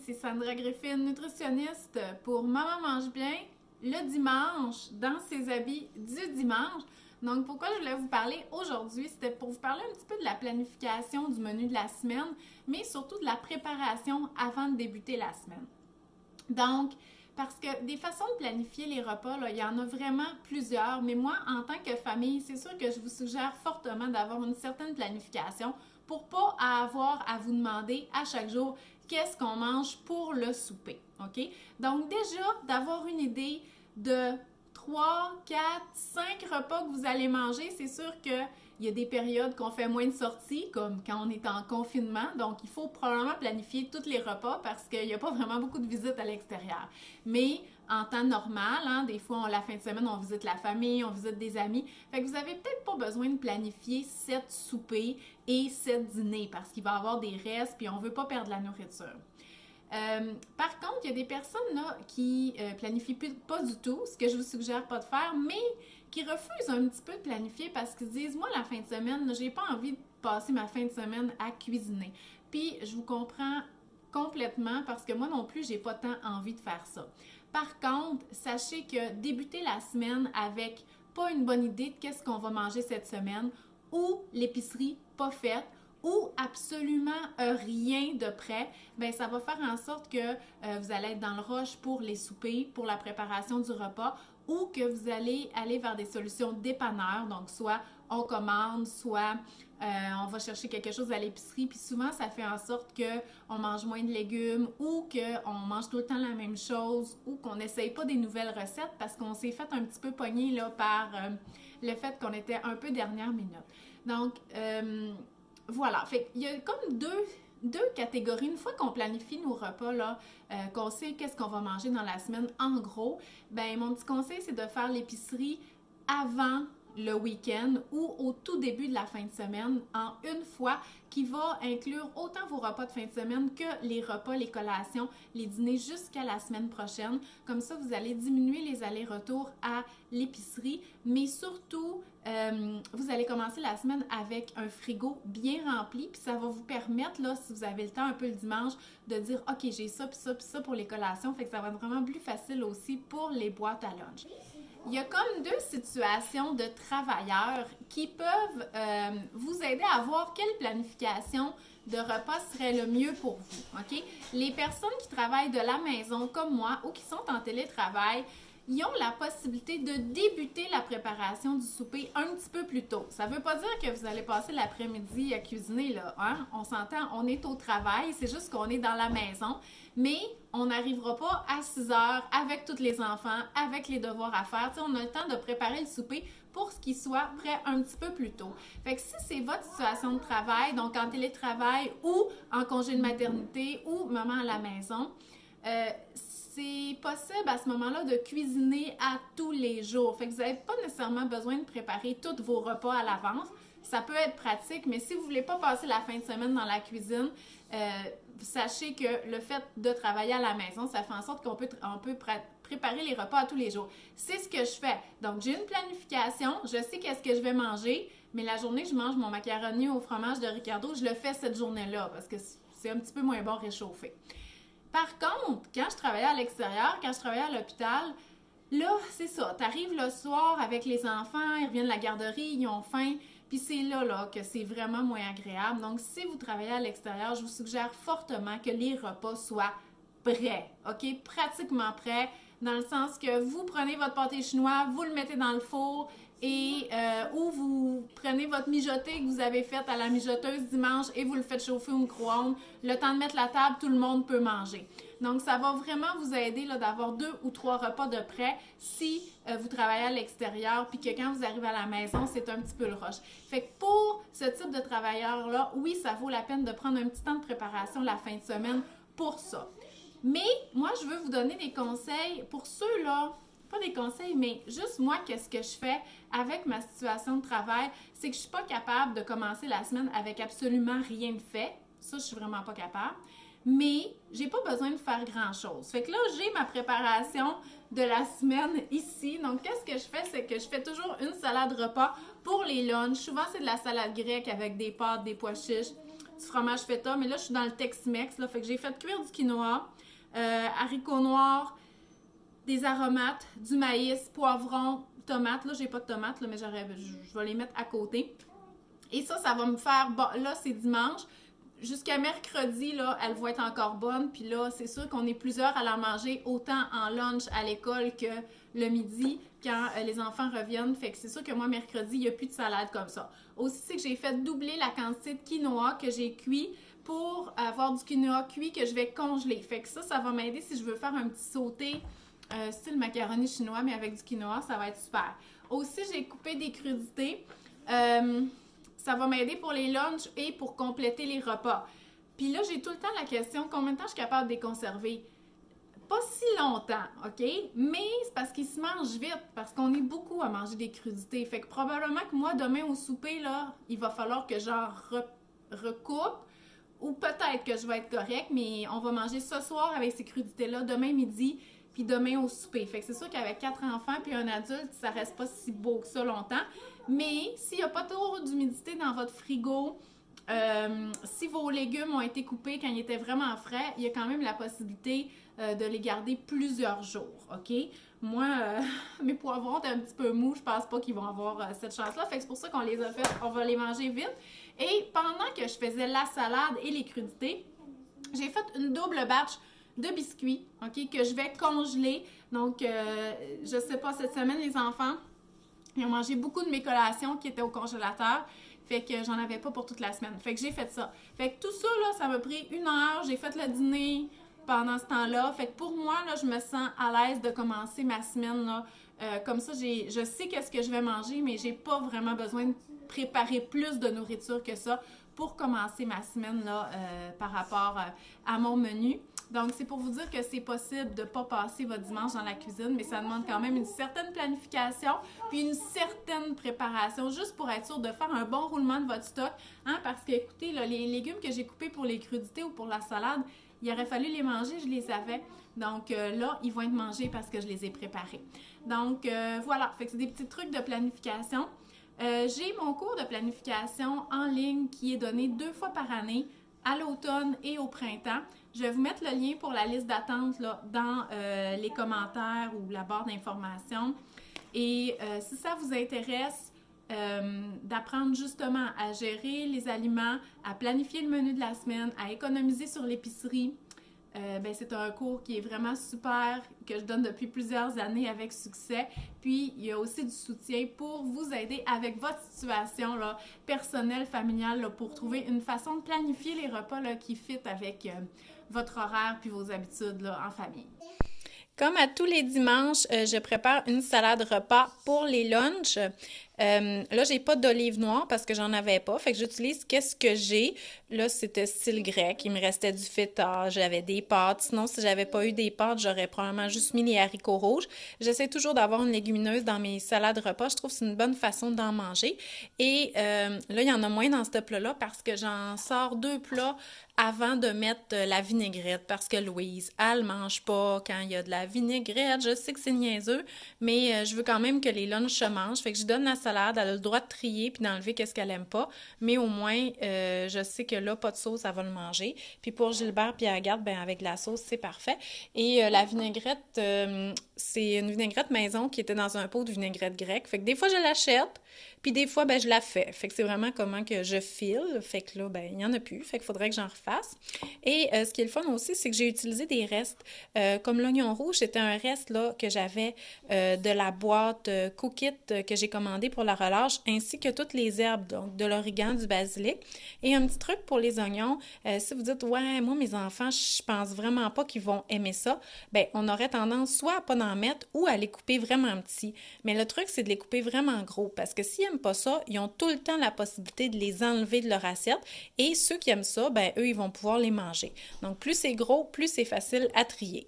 c'est Sandra Griffin, nutritionniste pour Maman mange bien le dimanche dans ses habits du dimanche. Donc, pourquoi je voulais vous parler aujourd'hui, c'était pour vous parler un petit peu de la planification du menu de la semaine, mais surtout de la préparation avant de débuter la semaine. Donc, parce que des façons de planifier les repas, là, il y en a vraiment plusieurs, mais moi, en tant que famille, c'est sûr que je vous suggère fortement d'avoir une certaine planification pour pas avoir à vous demander à chaque jour qu'est-ce qu'on mange pour le souper, OK? Donc déjà, d'avoir une idée de 3, 4, 5 repas que vous allez manger, c'est sûr qu'il y a des périodes qu'on fait moins de sorties, comme quand on est en confinement, donc il faut probablement planifier tous les repas parce qu'il n'y a pas vraiment beaucoup de visites à l'extérieur. Mais en temps normal, des fois, la fin de semaine, on visite la famille, on visite des amis. Fait que vous n'avez peut-être pas besoin de planifier 7 soupers et 7 dîners parce qu'il va y avoir des restes puis on ne veut pas perdre la nourriture. Par contre, il y a des personnes là, qui planifient pas du tout, ce que je vous suggère pas de faire, mais qui refusent un petit peu de planifier parce qu'ils disent, moi, la fin de semaine, j'ai pas envie de passer ma fin de semaine à cuisiner. Puis, je vous comprends complètement parce que moi non plus, j'ai pas tant envie de faire ça. Par contre, sachez que débuter la semaine avec pas une bonne idée de qu'est-ce qu'on va manger cette semaine ou l'épicerie pas faite, ou absolument rien de prêt, bien ça va faire en sorte que vous allez être dans le rush pour les soupers, pour la préparation du repas, ou que vous allez aller vers des solutions dépanneurs, donc soit on commande, soit on va chercher quelque chose à l'épicerie, puis souvent ça fait en sorte qu'on mange moins de légumes ou qu'on mange tout le temps la même chose ou qu'on n'essaye pas des nouvelles recettes parce qu'on s'est fait un petit peu pogner là, par le fait qu'on était un peu dernière minute. Donc, voilà, fait qu'il y a comme deux catégories. Une fois qu'on planifie nos repas, là, qu'on sait qu'est-ce qu'on va manger dans la semaine, en gros, ben mon petit conseil, c'est de faire l'épicerie avant le week-end ou au tout début de la fin de semaine en une fois qui va inclure autant vos repas de fin de semaine que les repas, les collations, les dîners jusqu'à la semaine prochaine. Comme ça, vous allez diminuer les allers-retours à l'épicerie, mais surtout, vous allez commencer la semaine avec un frigo bien rempli, puis ça va vous permettre, là, si vous avez le temps un peu le dimanche, de dire « Ok, j'ai ça, puis ça, puis ça pour les collations », fait que ça va être vraiment plus facile aussi pour les boîtes à lunch. Il y a comme deux situations de travailleurs qui peuvent vous aider à voir quelle planification de repas serait le mieux pour vous, OK? Les personnes qui travaillent de la maison comme moi ou qui sont en télétravail, ils ont la possibilité de débuter la préparation du souper un petit peu plus tôt. Ça ne veut pas dire que vous allez passer l'après-midi à cuisiner, là, hein? On s'entend, on est au travail, c'est juste qu'on est dans la maison, mais on n'arrivera pas à 6 heures avec tous les enfants, avec les devoirs à faire. T'sais, on a le temps de préparer le souper pour ce qu'il soit prêt un petit peu plus tôt. Fait que si c'est votre situation de travail, donc en télétravail ou en congé de maternité ou maman à la maison, c'est possible à ce moment-là de cuisiner à tous les jours. Fait que vous n'avez pas nécessairement besoin de préparer tous vos repas à l'avance. Ça peut être pratique, mais si vous ne voulez pas passer la fin de semaine dans la cuisine, sachez que le fait de travailler à la maison, ça fait en sorte qu'on peut préparer les repas à tous les jours. C'est ce que je fais. Donc, j'ai une planification, je sais qu'est-ce que je vais manger, mais la journée, je mange mon macaroni au fromage de Ricardo, je le fais cette journée-là parce que c'est un petit peu moins bon réchauffé. Par contre, quand je travaillais à l'extérieur, quand je travaillais à l'hôpital, là, c'est ça. Tu arrives le soir avec les enfants, ils reviennent de la garderie, ils ont faim, puis c'est là que c'est vraiment moins agréable. Donc, si vous travaillez à l'extérieur, je vous suggère fortement que les repas soient prêts, OK? Pratiquement prêts, dans le sens que vous prenez votre pâté chinois, vous le mettez dans le four, et ou vous prenez votre mijoté que vous avez fait à la mijoteuse dimanche et vous le faites chauffer au micro-ondes. Le temps de mettre la table, tout le monde peut manger. Donc, ça va vraiment vous aider là, d'avoir 2 ou 3 repas de prêt si vous travaillez à l'extérieur puis que quand vous arrivez à la maison, c'est un petit peu le rush. Fait que pour ce type de travailleur-là, oui, ça vaut la peine de prendre un petit temps de préparation la fin de semaine pour ça. Mais moi, je veux vous donner des conseils pour ceux-là, pas des conseils, mais juste moi, qu'est-ce que je fais avec ma situation de travail, c'est que je suis pas capable de commencer la semaine avec absolument rien de fait. Ça, je suis vraiment pas capable. Mais j'ai pas besoin de faire grand-chose. Fait que là, j'ai ma préparation de la semaine ici. Donc, qu'est-ce que je fais? C'est que je fais toujours une salade repas pour les lunchs. Souvent, c'est de la salade grecque avec des pâtes, des pois chiches, du fromage feta, mais là, je suis dans le Tex-Mex, là, fait que j'ai fait cuire du quinoa, haricots noirs, des aromates, du maïs, poivron, tomates. Là, j'ai pas de tomates, là, mais je vais les mettre à côté. Et ça va me faire... Bon, là, c'est dimanche. Jusqu'à mercredi, là, elle va être encore bonne. Puis là, c'est sûr qu'on est plusieurs à la manger, autant en lunch à l'école que le midi, quand les enfants reviennent. Fait que c'est sûr que moi, mercredi, il n'y a plus de salade comme ça. Aussi, c'est que j'ai fait doubler la quantité de quinoa que j'ai cuit pour avoir du quinoa cuit que je vais congeler. Fait que ça va m'aider si je veux faire un petit sauté style macaroni chinois, mais avec du quinoa, ça va être super. Aussi, j'ai coupé des crudités. Ça va m'aider pour les lunchs et pour compléter les repas. Puis là, j'ai tout le temps la question, combien de temps je suis capable de les conserver? Pas si longtemps, OK? Mais c'est parce qu'ils se mangent vite, parce qu'on est beaucoup à manger des crudités. Fait que probablement que moi, demain au souper, là, il va falloir que j'en recoupe, ou peut-être que je vais être correcte, mais on va manger ce soir avec ces crudités-là, demain midi, puis demain au souper. Fait que c'est sûr qu'avec 4 enfants puis un adulte, ça reste pas si beau que ça longtemps. Mais s'il n'y a pas trop d'humidité dans votre frigo, si vos légumes ont été coupés quand ils étaient vraiment frais, il y a quand même la possibilité de les garder plusieurs jours, OK? Moi, mes poivrons étaient un petit peu mous, je pense pas qu'ils vont avoir cette chance-là. Fait que c'est pour ça qu'on les a fait, on va les manger vite. Et pendant que je faisais la salade et les crudités, j'ai fait une double batch de biscuits, OK, que je vais congeler. Donc, je sais pas, cette semaine, les enfants, ils ont mangé beaucoup de mes collations qui étaient au congélateur. Fait que j'en avais pas pour toute la semaine. Fait que j'ai fait ça. Fait que tout ça, là, ça m'a pris 1 heure. J'ai fait le dîner pendant ce temps-là. Fait que pour moi, là, je me sens à l'aise de commencer ma semaine, là. Comme ça, je sais qu'est-ce que je vais manger, mais j'ai pas vraiment besoin de préparer plus de nourriture que ça pour commencer ma semaine, là, par rapport à mon menu. Donc, c'est pour vous dire que c'est possible de ne pas passer votre dimanche dans la cuisine, mais ça demande quand même une certaine planification puis une certaine préparation, juste pour être sûr de faire un bon roulement de votre stock. Hein? Parce que, écoutez, là, les légumes que j'ai coupés pour les crudités ou pour la salade, il aurait fallu les manger, je les avais. Donc là, ils vont être mangés parce que je les ai préparés. Donc, voilà. Fait que c'est des petits trucs de planification. J'ai mon cours de planification en ligne qui est donné 2 fois par année, à l'automne et au printemps. Je vais vous mettre le lien pour la liste d'attente là, dans les commentaires ou la barre d'informations. Et si ça vous intéresse d'apprendre justement à gérer les aliments, à planifier le menu de la semaine, à économiser sur l'épicerie, c'est un cours qui est vraiment super, que je donne depuis plusieurs années avec succès. Puis, il y a aussi du soutien pour vous aider avec votre situation là, personnelle, familiale, là, pour trouver une façon de planifier les repas là, qui fit avec votre horaire puis vos habitudes là, en famille. Comme à tous les dimanches, je prépare une salade repas pour les lunchs. Là, j'ai pas d'olive noire parce que j'en avais pas. Fait que j'utilise qu'est-ce que j'ai. Là, c'était style grec. Il me restait du feta, j'avais des pâtes. Sinon, si j'avais pas eu des pâtes, j'aurais probablement juste mis les haricots rouges. J'essaie toujours d'avoir une légumineuse dans mes salades repas. Je trouve que c'est une bonne façon d'en manger. Et là, il y en a moins dans ce plat-là parce que j'en sors 2 plats avant de mettre la vinaigrette parce que Louise, elle mange pas quand il y a de la vinaigrette. Je sais que c'est niaiseux, mais je veux quand même que les lunchs se mangent. Fait que je donne la salade, elle a le droit de trier puis d'enlever qu'est-ce qu'elle aime pas. Mais au moins, je sais que là, pas de sauce, elle va le manger. Puis pour Gilbert puis Agathe, ben avec la sauce, c'est parfait. Et la vinaigrette, c'est une vinaigrette maison qui était dans un pot de vinaigrette grecque. Fait que des fois, je l'achète. Puis des fois, ben je la fais. Fait que c'est vraiment comment que je file. Fait que là, ben il n'y en a plus. Fait qu'il faudrait que j'en refasse. Et ce qui est le fun aussi, c'est que j'ai utilisé des restes. Comme l'oignon rouge, c'était un reste là que j'avais de la boîte Cook It que j'ai commandé pour la relâche, ainsi que toutes les herbes, donc de l'origan, du basilic. Et un petit truc pour les oignons, si vous dites, ouais, moi, mes enfants, je pense vraiment pas qu'ils vont aimer ça, ben on aurait tendance soit à pas en mettre ou à les couper vraiment petits. Mais le truc, c'est de les couper vraiment gros, parce que s'ils n'aiment pas ça, ils ont tout le temps la possibilité de les enlever de leur assiette. Et ceux qui aiment ça, ben eux, ils vont pouvoir les manger. Donc, plus c'est gros, plus c'est facile à trier.